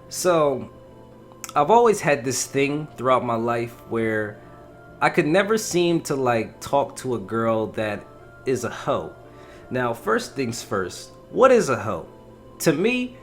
So, I've always had this thing throughout my life where I could never seem to like talk to a girl that is a hoe. Now, first things first, what is a hoe? To me,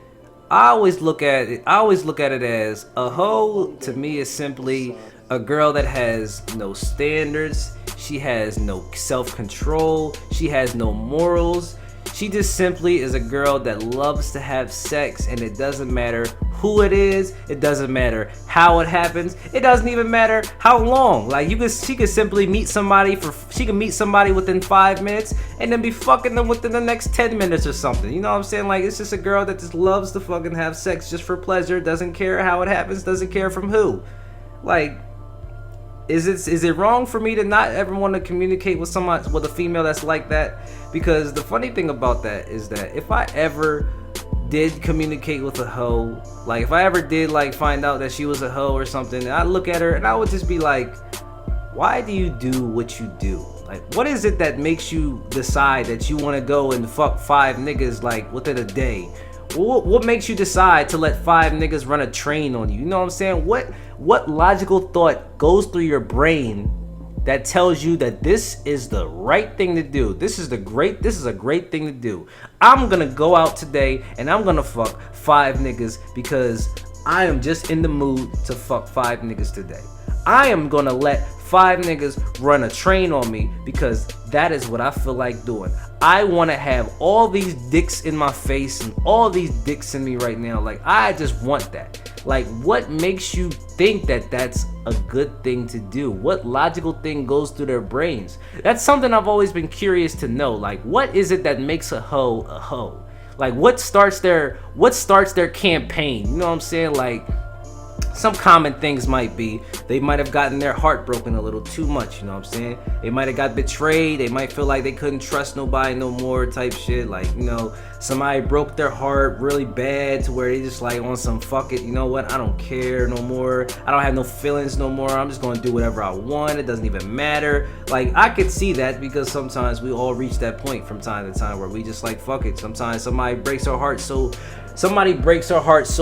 I always look at it as a hoe to me is simply a girl that has no standards, she has no self-control, she has no morals. She just simply is a girl that loves to have sex, and it doesn't matter who it is, it doesn't matter how it happens, it doesn't even matter how long. Like she could simply she can meet somebody within 5 minutes and then be fucking them within the next 10 minutes or something. You know what I'm saying? Like, it's just a girl that just loves to fucking have sex just for pleasure, doesn't care how it happens, doesn't care from who. Like, is it wrong for me to not ever want to communicate with a female that's like that? Because the funny thing about that is that if I ever did communicate with a hoe, like if I ever did like find out that she was a hoe or something, I'd look at her and I would just be like, why do you do what you do? Like, what is it that makes you decide that you want to go and fuck 5 niggas like within a day? What makes you decide to let 5 niggas run a train on you? You know what I'm saying? What logical thought goes through your brain that tells you that this is the right thing to do? This is a great thing to do. I'm gonna go out today and I'm gonna fuck 5 niggas because I am just in the mood to fuck 5 niggas today. I am gonna let 5 niggas run a train on me because that is what I feel like doing. I want to have all these dicks in my face and all these dicks in me right now. Like, I just want that. Like, what makes you think that that's a good thing to do? What logical thing goes through their brains? That's something I've always been curious to know. Like, what is it that makes a hoe a hoe? Like, what starts their campaign? You know what I'm saying? Like, some common things might be they might have gotten their heart broken a little too much, you know what I'm saying? They might have got betrayed, they might feel like they couldn't trust nobody no more type shit. Like, you know, somebody broke their heart really bad to where they just like on some fuck it, you know what, I don't care no more, I don't have no feelings no more, I'm just gonna do whatever I want, it doesn't even matter. Like, I could see that because sometimes we all reach that point from time to time where we just like fuck it. Sometimes somebody breaks our heart so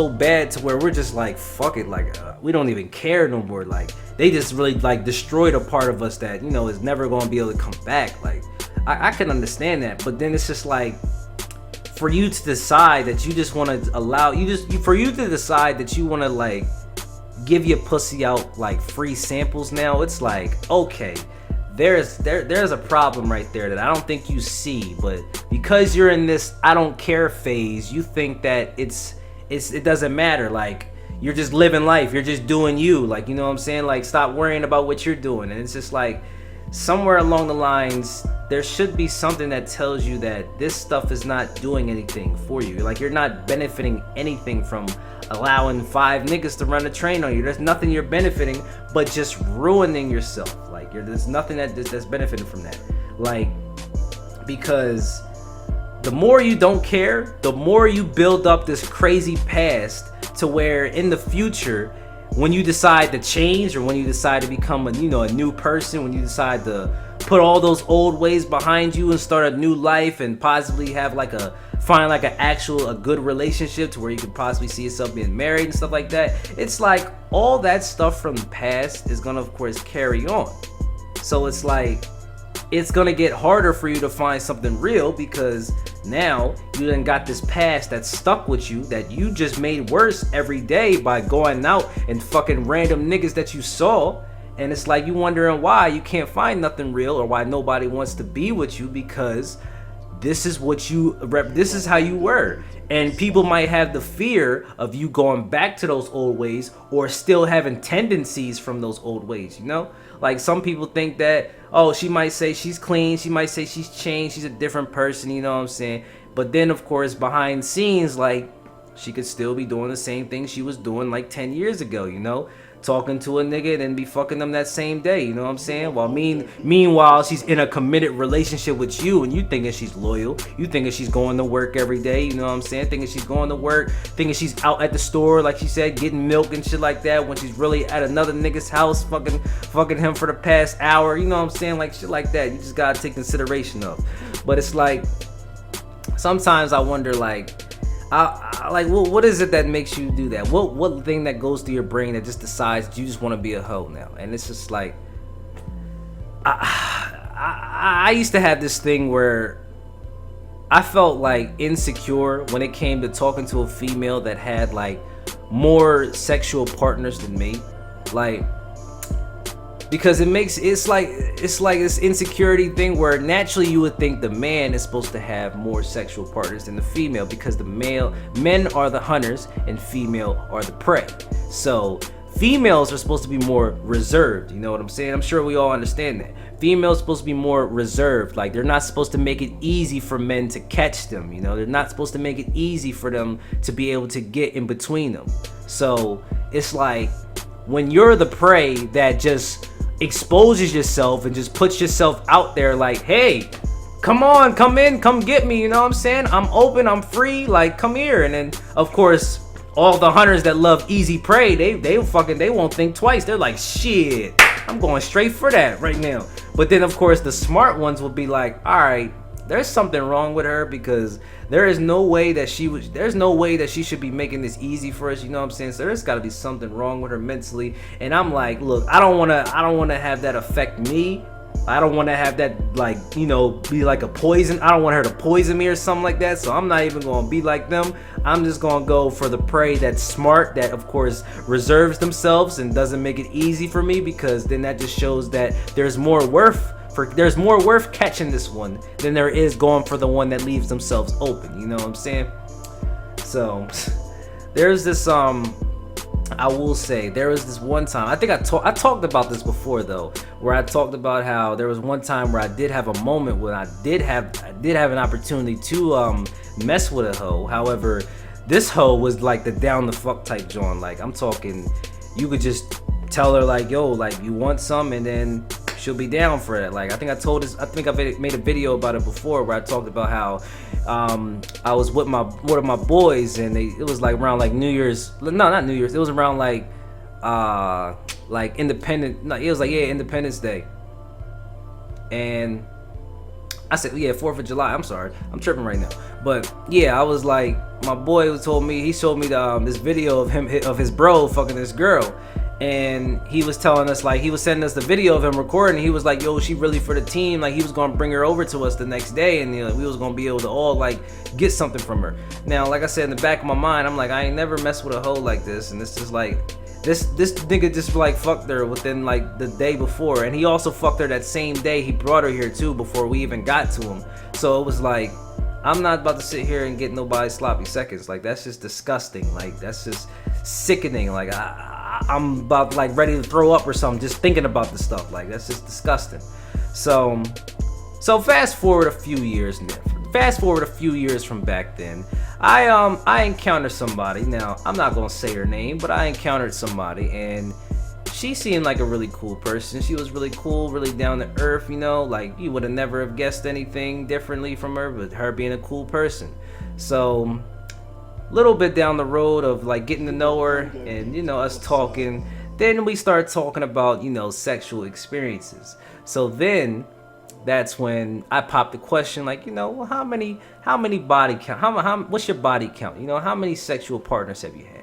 bad to where we're just like fuck it, like we don't even care no more. Like, they just really like destroyed a part of us that, you know, is never gonna be able to come back. Like, I can understand that, but then it's just like, for you to decide that you just want to for you to decide that you want to like give your pussy out like free samples now, it's like, okay, there's a problem right there that I don't think you see, but because you're in this I don't care phase, you think that it doesn't matter. Like, you're just living life, you're just doing you, like, you know what I'm saying? Like, stop worrying about what you're doing. And it's just like, somewhere along the lines there should be something that tells you that this stuff is not doing anything for you. Like, you're not benefiting anything from allowing 5 niggas to run a train on you. There's nothing you're benefiting but just ruining yourself. Like, there's nothing that's benefiting from that. Like, because the more you don't care, the more you build up this crazy past to where in the future, when you decide to change or when you decide to become a new person, when you decide to put all those old ways behind you and start a new life and possibly have find a good relationship to where you could possibly see yourself being married and stuff like that, it's like all that stuff from the past is gonna of course carry on. So it's like, it's gonna get harder for you to find something real because now you done got this past that's stuck with you that you just made worse every day by going out and fucking random niggas that you saw. And it's like, you wondering why you can't find nothing real or why nobody wants to be with you, because this is how you were. And people might have the fear of you going back to those old ways or still having tendencies from those old ways, you know? Like, some people think that, oh, she might say she's clean, she might say she's changed, she's a different person, you know what I'm saying? But then, of course, behind scenes, like, she could still be doing the same thing she was doing like 10 years ago, you know? Talking to a nigga and then be fucking them that same day, you know what I'm saying? While meanwhile, she's in a committed relationship with you and you thinking she's loyal. You thinking she's going to work every day, you know what I'm saying? Thinking she's going to work, thinking she's out at the store, like she said, getting milk and shit like that, when she's really at another nigga's house fucking him for the past hour, you know what I'm saying? Like, shit like that. You just gotta take consideration of. But it's like, sometimes I wonder, like, like what is it that makes you do that? What thing that goes through your brain that just decides you just want to be a hoe now? And it's just like I used to have this thing where I felt like insecure when it came to talking to a female that had like more sexual partners than me, like, because it's like this insecurity thing where naturally you would think the man is supposed to have more sexual partners than the female, because men are the hunters and female are the prey. So females are supposed to be more reserved, you know what I'm saying? I'm sure we all understand that. Females supposed to be more reserved, like they're not supposed to make it easy for men to catch them, you know? They're not supposed to make it easy for them to be able to get in between them. So it's like when you're the prey that just exposes yourself and just puts yourself out there like, hey, come on, come in, come get me, you know what I'm saying? I'm open, I'm free, like, come here. And then of course all the hunters that love easy prey, they won't think twice. They're like, shit, I'm going straight for that right now. But then of course the smart ones will be like, all right, there's something wrong with her, because there's no way that she should be making this easy for us, you know what I'm saying? So there's got to be something wrong with her mentally. And I'm like, look, I don't want to have that affect me. I don't want to have that, like, you know, be like a poison. I don't want her to poison me or something like that. So I'm not even going to be like them. I'm just going to go for the prey that's smart, that of course reserves themselves and doesn't make it easy for me, because then that just shows that there's more worth catching this one than there is going for the one that leaves themselves open, you know what I'm saying? So there's this I will say there was this one time, I think I talked about this before though, where I talked about how there was one time where I did have a moment where I did have an opportunity to mess with a hoe. However, this hoe was like the down the fuck type joint. Like, I'm talking, you could just tell her like, yo, like, you want some, and then she'll be down for it. Like, I think I made a video about it before, where I talked about how I was with one of my boys, and it was like around like New Year's. No, not New Year's. It was around like Independence Day. And I said, yeah, 4th of July. I'm sorry, I'm tripping right now. But yeah, I was like, my boy he showed me this video of his bro fucking this girl. And he was telling us, like, he was sending us the video of him recording. He was like, yo, she really for the team. Like, he was going to bring her over to us the next day, and you know, we was going to be able to all, like, get something from her. Now, like I said, in the back of my mind, I'm like, I ain't never messed with a hoe like this. And it's just like, this nigga just, like, fucked her within, like, the day before. And he also fucked her that same day. He brought her here, too, before we even got to him. So it was like, I'm not about to sit here and get nobody's sloppy seconds. Like, that's just disgusting. Like, that's just sickening. Like, I'm about like ready to throw up or something just thinking about this stuff. Like, that's just disgusting. So fast forward a few years from back then, I encountered somebody. Now, I'm not gonna say her name, but I encountered somebody, and she seemed like a really cool person. She was really cool, really down to earth, you know, like you would have never have guessed anything differently from her, but her being a cool person. So little bit down the road of like getting to know her and, you know, us talking, then we start talking about, you know, sexual experiences. So then that's when I popped the question, like, you know, well, how many body count, what's your body count, you know, how many sexual partners have you had?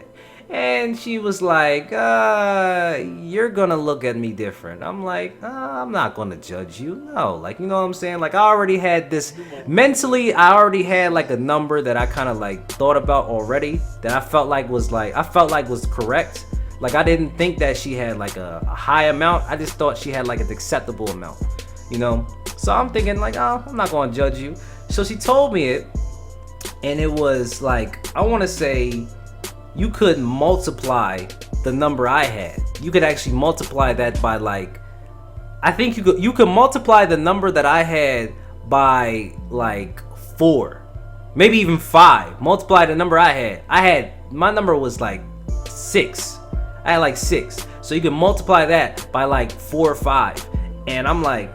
And she was like, you're gonna look at me different. I'm like, I'm not gonna judge you. No, like, you know what I'm saying? Like, I already had this, mentally, I already had like a number that I kind of like thought about already, that I felt like was correct. Like, I didn't think that she had like a high amount. I just thought she had like an acceptable amount, you know? So I'm thinking like, oh, I'm not gonna judge you. So she told me it, and it was like, I wanna say, you could multiply the number I had. You could actually multiply that by like, I think you could multiply the number that I had by like 4, maybe even 5. Multiply the number I had. My number was like 6. I had like 6. So you can multiply that by like 4 or 5. And I'm like,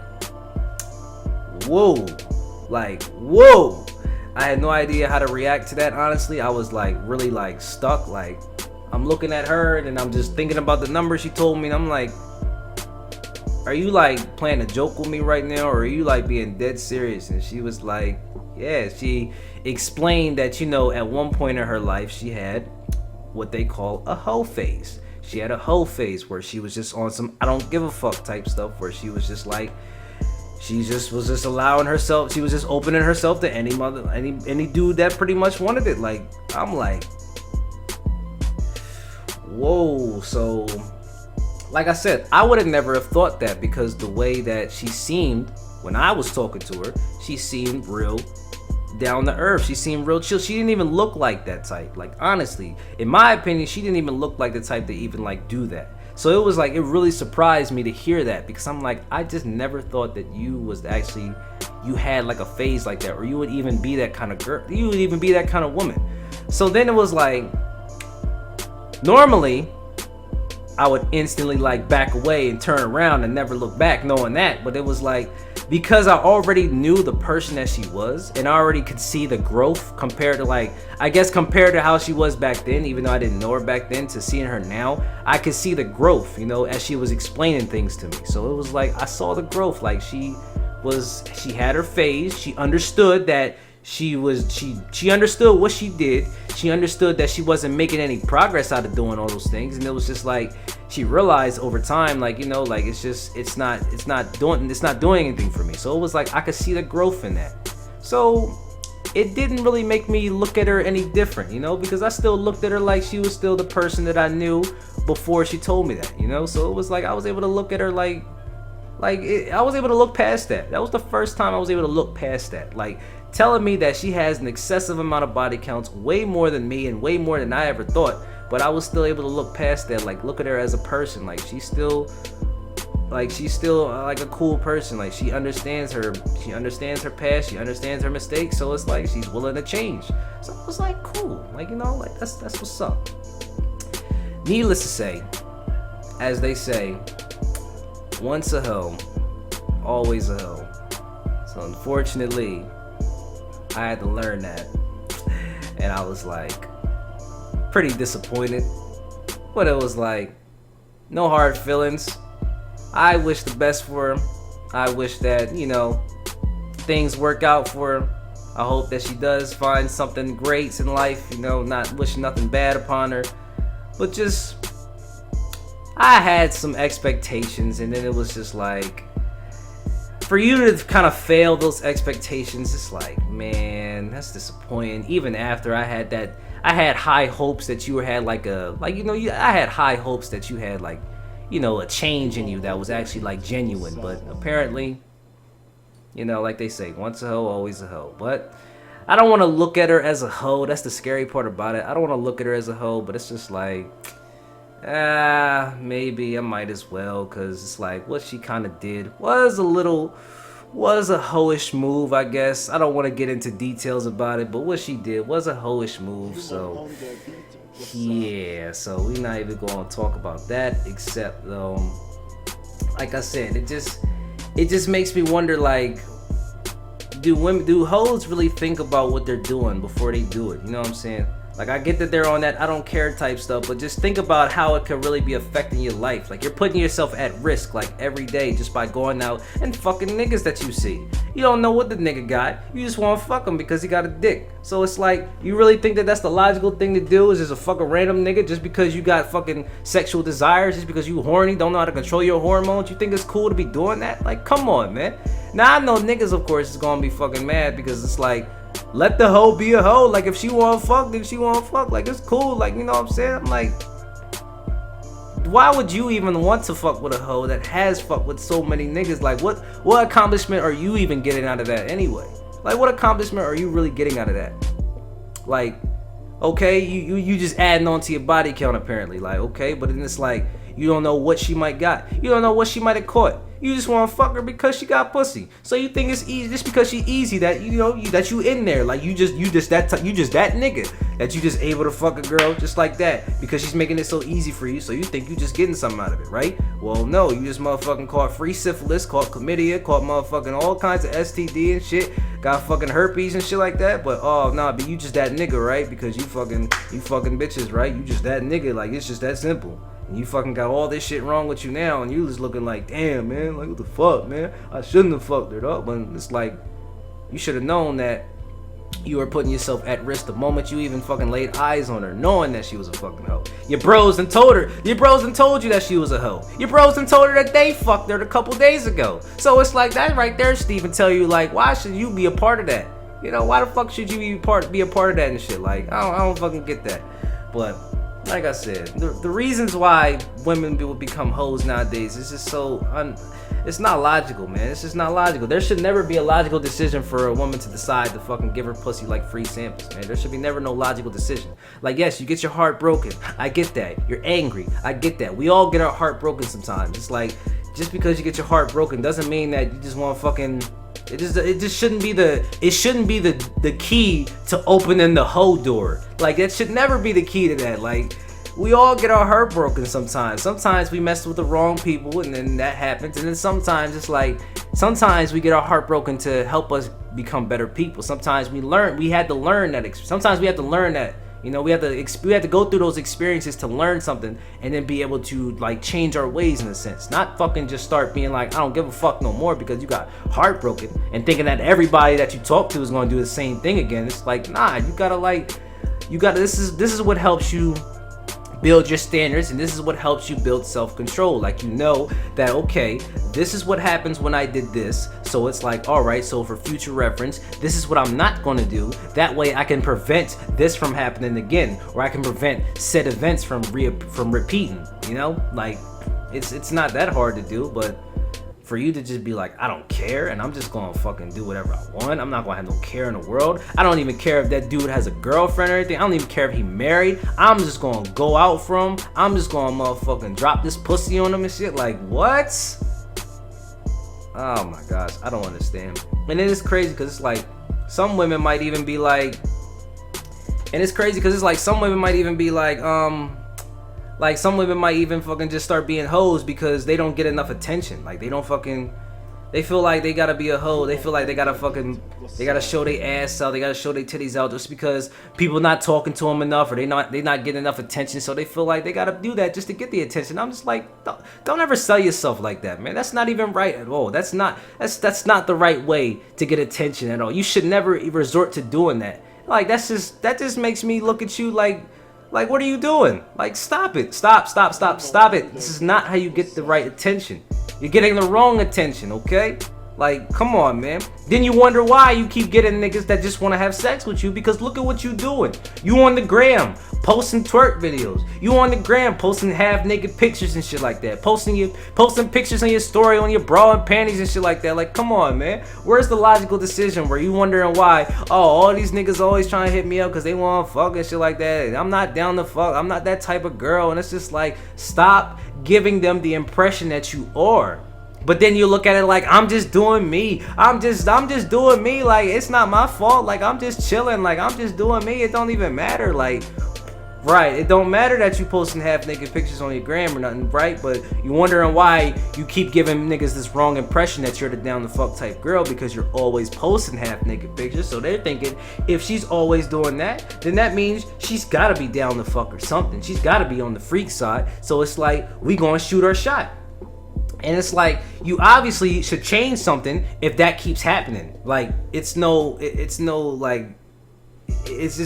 whoa. Like, whoa. I had no idea how to react to that, honestly. I was like really like stuck. Like, I'm looking at her and I'm just thinking about the number she told me, and I'm like, are you like playing a joke with me right now, or are you like being dead serious? And she was like, Yeah, she explained that, at one point in her life, she had what they call a hoe phase. She had a hoe phase where she was just on some I don't give a fuck type stuff, where she was just like, she just was just allowing herself, she was just opening herself to any dude that pretty much wanted it. Like, I'm like, whoa. So, like I said, I would have never have thought that, because the way that she seemed when I was talking to her, she seemed real down to earth. She seemed real chill. She didn't even look like that type. Like, honestly, in my opinion, she didn't even look like the type to even like do that. So it was like, it really surprised me to hear that, because I'm like, I just never thought that you had like a phase like that, or you would even be that kind of girl, you would even be that kind of woman. So then it was like, normally I would instantly like back away and turn around and never look back knowing that, but it was like, because I already knew the person that she was, and I already could see the growth compared to how she was back then, even though I didn't know her back then, to seeing her now, I could see the growth, as she was explaining things to me. So it was like, I saw the growth. Like, she had her phase. She understood that she understood what she did. She understood that she wasn't making any progress out of doing all those things, and it was just like, she realized over time, like, like, it's not doing anything for me. So it was like, I could see the growth in that. So it didn't really make me look at her any different, because I still looked at her like she was still the person that I knew before she told me that, So it was like, I was able to look at her I was able to look past that. That was the first time I was able to look past that. Like, telling me that she has an excessive amount of body counts, way more than me and way more than I ever thought, but I was still able to look past that. Like, look at her as a person. Like, she's still like a cool person. Like, she understands her past, she understands her mistakes, so it's like, she's willing to change. So it was like, cool. Like, like, that's what's up. Needless to say, as they say, once a hoe, always a hoe. So unfortunately, I had to learn that, and I was like pretty disappointed, but it was like, no hard feelings. I wish the best for her. I wish that, things work out for her. I hope that she does find something great in life, not wishing nothing bad upon her, but just, I had some expectations, and then it was just like, for you to kind of fail those expectations, it's like, man, that's disappointing. Even after I had high hopes that you had I had high hopes that you had like, a change in you that was actually like genuine. But apparently, like they say, once a hoe, always a hoe. But I don't want to look at her as a hoe. That's the scary part about it. I don't want to look at her as a hoe, but it's just like, maybe I might as well, because it's like, what she kind of did was a hoish move, I guess. I don't want to get into details about it, but what she did was a hoish move. So yeah, so we're not even going to talk about that, except like I said, it just makes me wonder, like, do hoes really think about what they're doing before they do it? You know what I'm saying? Like, I get that they're on that I don't care type stuff, but just think about how it could really be affecting your life. Like, you're putting yourself at risk, like, every day just by going out and fucking niggas that you see. You don't know what the nigga got. You just want to fuck him because he got a dick. So it's like, you really think that that's the logical thing to do, is just a fucking random nigga just because you got fucking sexual desires, just because you horny, don't know how to control your hormones? You think it's cool to be doing that? Like, come on, man. Now, I know niggas, of course, is going to be fucking mad, because it's like, let the hoe be a hoe. Like, if she want to fuck, then she want to fuck. Like, it's cool. Like, you know what I'm saying? I'm like, why would you even want to fuck with a hoe that has fucked with so many niggas? Like, what accomplishment are you even getting out of that anyway? Like, what accomplishment are you really getting out of that? Like, okay, you just adding on to your body count apparently. Like, okay, but then it's like, you don't know what she might got. You don't know what she might have caught. You just want to fuck her because she got pussy. So you think it's easy just because she easy that that you in there. Like, you just that nigga that you just able to fuck a girl just like that because she's making it so easy for you. So you think you just getting something out of it, right? Well, no, you just motherfucking caught free syphilis, caught chlamydia, caught motherfucking all kinds of STD and shit, got fucking herpes and shit like that. But oh nah, but you just that nigga, right? Because you fucking bitches, right? You just that nigga. Like, it's just that simple. And you fucking got all this shit wrong with you now, and you just looking like, damn, man, like, what the fuck, man? I shouldn't have fucked her up. But it's like, you should have known that You were putting yourself at risk the moment you even fucking laid eyes on her, knowing that she was a fucking hoe. Your bros and told you that she was a hoe. Your bros and told her that they fucked her a couple days ago. So it's like that right there, Steven, tell you like, why should you be a part of that? You know, why the fuck should you be a part of that and shit? Like, I don't fucking get that. But like I said, the reasons why women will become hoes nowadays is just so it's not logical, man. It's just not logical. There should never be a logical decision for a woman to decide to fucking give her pussy like free samples, man. There should be never no logical decision. Like, yes, you get your heart broken. I get that. You're angry. I get that. We all get our heart broken sometimes. It's like, just because you get your heart broken doesn't mean that you just want to fucking... It just shouldn't be the key to opening the hoe door. Like, that should never be the key to that. Like, we all get our heart broken sometimes. Sometimes we mess with the wrong people and then that happens. And then sometimes it's like, sometimes we get our heart broken to help us become better people. Sometimes we had to learn that. Sometimes we have to learn that. You know, we have to go through those experiences to learn something and then be able to like change our ways in a sense. Not fucking just start being like, I don't give a fuck no more because you got heartbroken and thinking that everybody that you talk to is going to do the same thing again. It's like, nah, this is what helps you build your standards, and this is what helps you build self-control. Like, you know that, okay, this is what happens when I did this, so it's like, all right, so for future reference, this is what I'm not going to do. That way I can prevent this from happening again, or I can prevent said events from repeating. You know, like, it's not that hard to do. But for you to just be like, I don't care, and I'm just gonna fucking do whatever I want. I'm not gonna have no care in the world. I don't even care if that dude has a girlfriend or anything. I don't even care if he married. I'm just gonna go out for him. I'm just gonna motherfucking drop this pussy on him and shit. Like, what? Oh my gosh, I don't understand. And then it's crazy because it's like, some women might even be like, some women might even fucking just start being hoes because they don't get enough attention. Like, they feel like they gotta be a hoe. They feel like they gotta show their ass out. They gotta show their titties out just because people not talking to them enough, or they not getting enough attention. So they feel like they gotta do that just to get the attention. I'm just like, don't ever sell yourself like that, man. That's not even right at all. That's not the right way to get attention at all. You should never resort to doing that. Like, that just makes me look at you like, what are you doing? Like, stop it. Stop it. This is not how you get the right attention. You're getting the wrong attention, okay? Like, come on, man. Then you wonder why you keep getting niggas that just want to have sex with you, because look at what you doing. You on the gram posting twerk videos. You on the gram posting half naked pictures and shit like that. Posting pictures on your story on your bra and panties and shit like that. Like, come on, man. Where's the logical decision where you wondering why, oh, all these niggas always trying to hit me up because they want to fuck and shit like that. And I'm not down to fuck. I'm not that type of girl. And it's just like, stop giving them the impression that you are. But then you look at it like, I'm just doing me. I'm just doing me. Like, it's not my fault. Like, I'm just chilling. Like, I'm just doing me. It don't even matter. Like, right, it don't matter that you posting half naked pictures on your gram or nothing, right? But you wondering why you keep giving niggas this wrong impression that you're the down the fuck type girl, because you're always posting half naked pictures. So they're thinking, if she's always doing that, then that means she's gotta be down the fuck or something. She's gotta be on the freak side. So it's like, we gonna shoot our shot. And it's like, you obviously should change something if that keeps happening. Like, it's just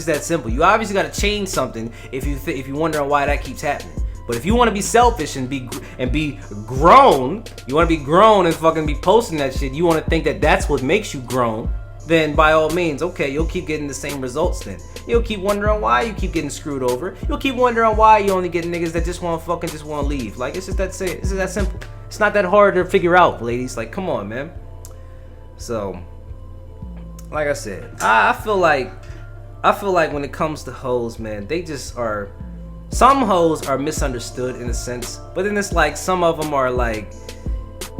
that simple. You obviously got to change something if you wondering why that keeps happening. But if you want to be selfish and be grown, you want to be grown and fucking be posting that shit, you want to think that that's what makes you grown, then by all means, okay, you'll keep getting the same results then. You'll keep wondering why you keep getting screwed over. You'll keep wondering why you only get niggas that just want to leave. Like, it's just that simple. It's not that hard to figure out, ladies. Like, come on, man. So, like I said, I feel like when it comes to hoes, man, they just are. Some hoes are misunderstood in a sense, but then it's like some of them are like,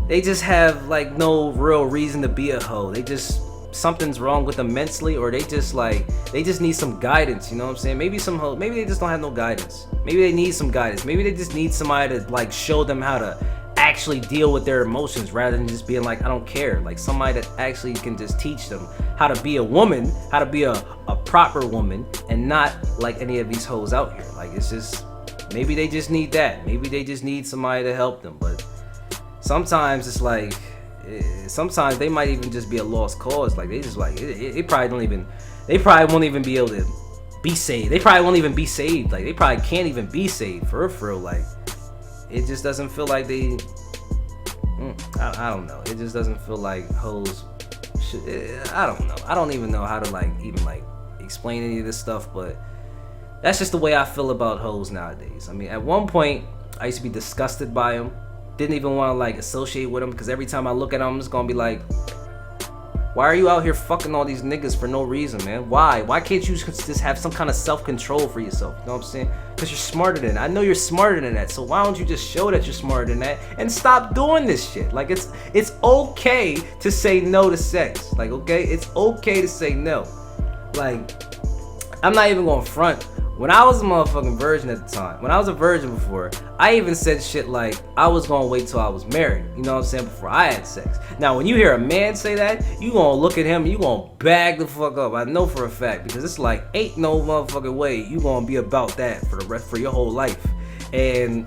they just have like no real reason to be a hoe. They just, something's wrong with them mentally, or they just need some guidance. You know what I'm saying? Maybe some hoes, maybe they just don't have no guidance. Maybe they need some guidance. Maybe they just need somebody to like show them how to actually deal with their emotions rather than just being like, I don't care. Like, somebody that actually can just teach them how to be a woman, how to be a proper woman, and not like any of these hoes out here. Like, it's just, maybe they just need that. Maybe they just need somebody to help them. But sometimes it's like, sometimes they might even just be a lost cause. Like, they just like, they they probably won't even be able to be saved. They probably won't even be saved. Like, they probably can't even be saved for real. Like, it just doesn't feel like they. I don't know. It just doesn't feel like hoes should. I don't know. I don't even know how to even explain any of this stuff, but that's just the way I feel about hoes nowadays. I mean, at one point, I used to be disgusted by them. Didn't even want to associate with them, because every time I look at them, I'm just gonna be like, why are you out here fucking all these niggas for no reason, man? Why? Why can't you just have some kind of self-control for yourself? You know what I'm saying? Because you're smarter than that. I know you're smarter than that. So why don't you just show that you're smarter than that and stop doing this shit? Like, it's okay to say no to sex. Like, okay? It's okay to say no. Like, I'm not even gonna front. When I was a motherfucking virgin at the time, when I was a virgin before, I even said shit like I was gonna wait till I was married, you know what I'm saying, before I had sex. Now, when you hear a man say that, you gonna look at him and you gonna bag the fuck up. I know for a fact, because it's like, ain't no motherfucking way you gonna be about that for your whole life. And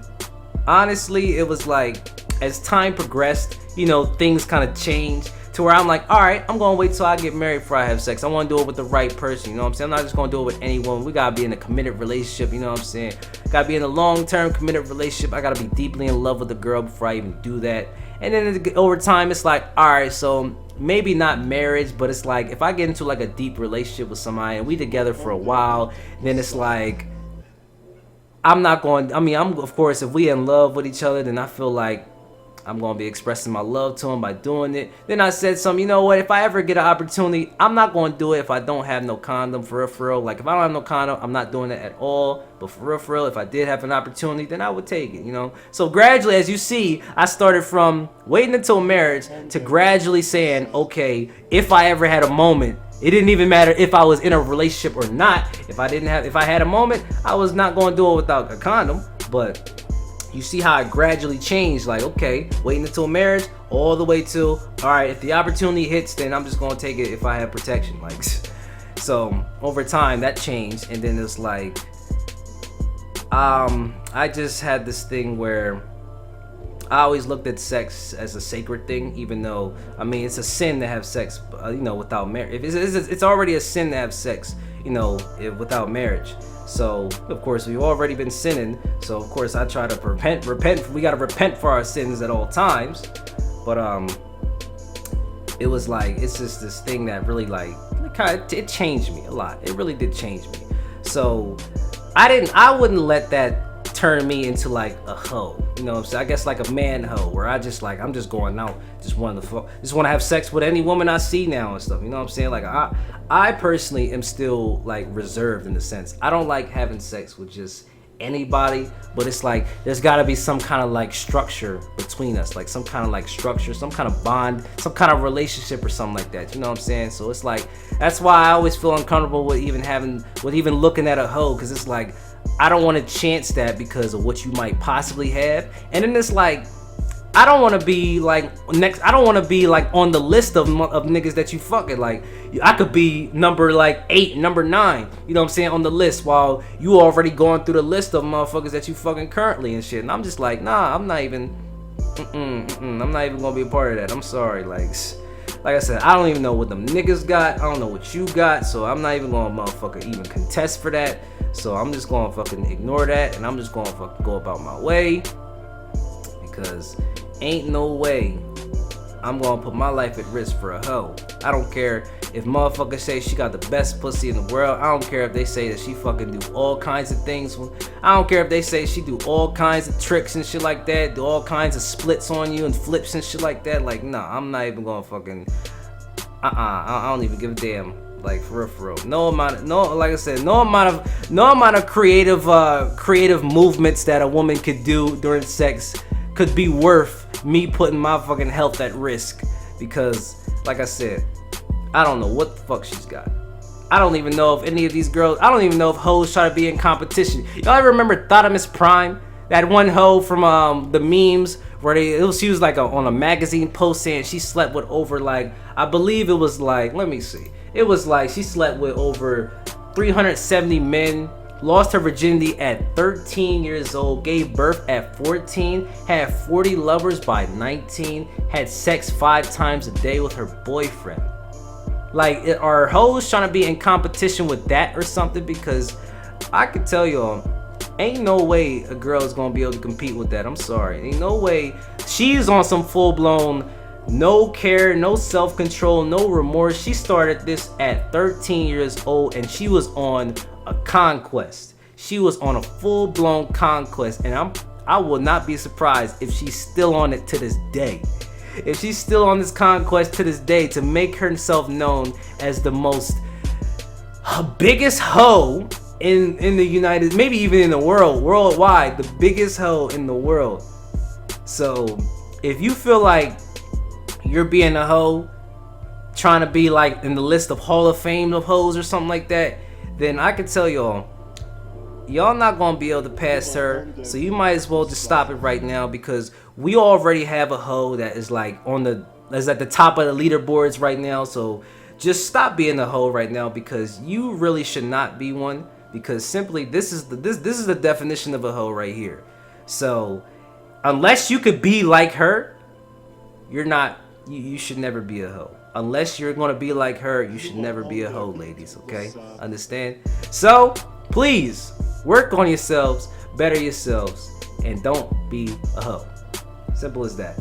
honestly, it was like, as time progressed, you know, things kind of changed. To where I'm like, all right, I'm gonna wait till I get married before I have sex. I want to do it with the right person, you know what I'm saying? I'm not just gonna do it with anyone. We gotta be in a committed relationship, you know what I'm saying? Gotta be in a long-term committed relationship. I gotta be deeply in love with the girl before I even do that. And then over time, it's like, all right, so maybe not marriage, but it's like, if I get into a deep relationship with somebody and we together for a while, then it's like, I'm not going. I mean, of course, if we in love with each other, then I feel like I'm going to be expressing my love to him by doing it. Then I said something, you know what, if I ever get an opportunity, I'm not going to do it if I don't have no condom, for real. Like, if I don't have no condom, I'm not doing it at all. But for real, if I did have an opportunity, then I would take it, you know? So gradually, as you see, I started from waiting until marriage to gradually saying, okay, if I ever had a moment, it didn't even matter if I was in a relationship or not. If I had a moment, I was not going to do it without a condom. But you see how it gradually changed. Like, okay, waiting until marriage, all the way to, all right, if the opportunity hits, then I'm just gonna take it if I have protection. Like, so over time that changed, and then it's like, I just had this thing where I always looked at sex as a sacred thing, even though, I mean, it's a sin to have sex, you know, without marriage. It's already a sin to have sex, you know, without marriage. So, of course, we've already been sinning. So, of course, I try to repent. We got to repent for our sins at all times. But, it was like, it's just this thing that really, it changed me a lot. It really did change me. So, I wouldn't let that turn me into a hoe. You know what I'm saying? I guess a man hoe, where I'm just going out, just want to have sex with any woman I see now and stuff. You know what I'm saying? I personally am still reserved in the sense. I don't like having sex with just anybody, but it's there's got to be some kind of structure between us, some kind of structure, some kind of bond, some kind of relationship or something like that. You know what I'm saying? So it's that's why I always feel uncomfortable with even looking at a hoe, because it's I don't want to chance that because of what you might possibly have. And then it's I don't want to be next. I don't want to be on the list of niggas that you fucking. I could be number 8, number 9. You know what I'm saying, on the list, while you already going through the list of motherfuckers that you fucking currently and shit. And I'm just nah, I'm not even. I'm not even gonna be a part of that. I'm sorry. Like I said, I don't even know what them niggas got. I don't know what you got. So I'm not even gonna motherfucker even contest for that. So I'm just gonna fucking ignore that, and I'm just gonna fucking go about my way, because ain't no way I'm gonna put my life at risk for a hoe. I don't care if motherfuckers say she got the best pussy in the world. I don't care if they say that she fucking do all kinds of things. I don't care if they say she do all kinds of tricks and shit like that, do all kinds of splits on you and flips and shit like that. Nah, I'm not even gonna fucking I don't even give a damn. For real. No amount of creative movements that a woman could do during sex could be worth me putting my fucking health at risk, because like I said, I don't know what the fuck she's got. I don't even know if any of these girls, I don't even know if hoes try to be in competition. Y'all ever remember Thotimus Prime? That one hoe from the memes where she was on a magazine post saying she slept with over I believe it was let me see. It was she slept with over 370 men, lost her virginity at 13 years old, gave birth at 14, had 40 lovers by 19, had sex 5 times a day with her boyfriend. Like, are hoes trying to be in competition with that or something? Because I can tell y'all, ain't no way a girl is gonna be able to compete with that. I'm sorry. Ain't no way. She's on some full-blown no care, no self-control, no remorse. She started this at 13 years old, and she was on a conquest. She was on a full-blown conquest, and I will not be surprised if she's still on it to this day. If she's still on this conquest to this day to make herself known as the most biggest hoe in the United, maybe even in the worldwide, the biggest hoe in the world. So if you feel like you're being a hoe, trying to be like in the list of Hall of Fame of hoes or something like that, then I can tell y'all not gonna be able to pass her. So you might as well just stop it right now, because we already have a hoe that is like that's at the top of the leaderboards right now. So just stop being a hoe right now, because you really should not be one. Because simply this is the definition of a hoe right here. So unless you could be like her, you're not. You should never be a hoe. Unless you're gonna be like her, you should never be a hoe, ladies. Okay, understand? So please work on yourselves, better yourselves, and don't be a hoe. Simple as that.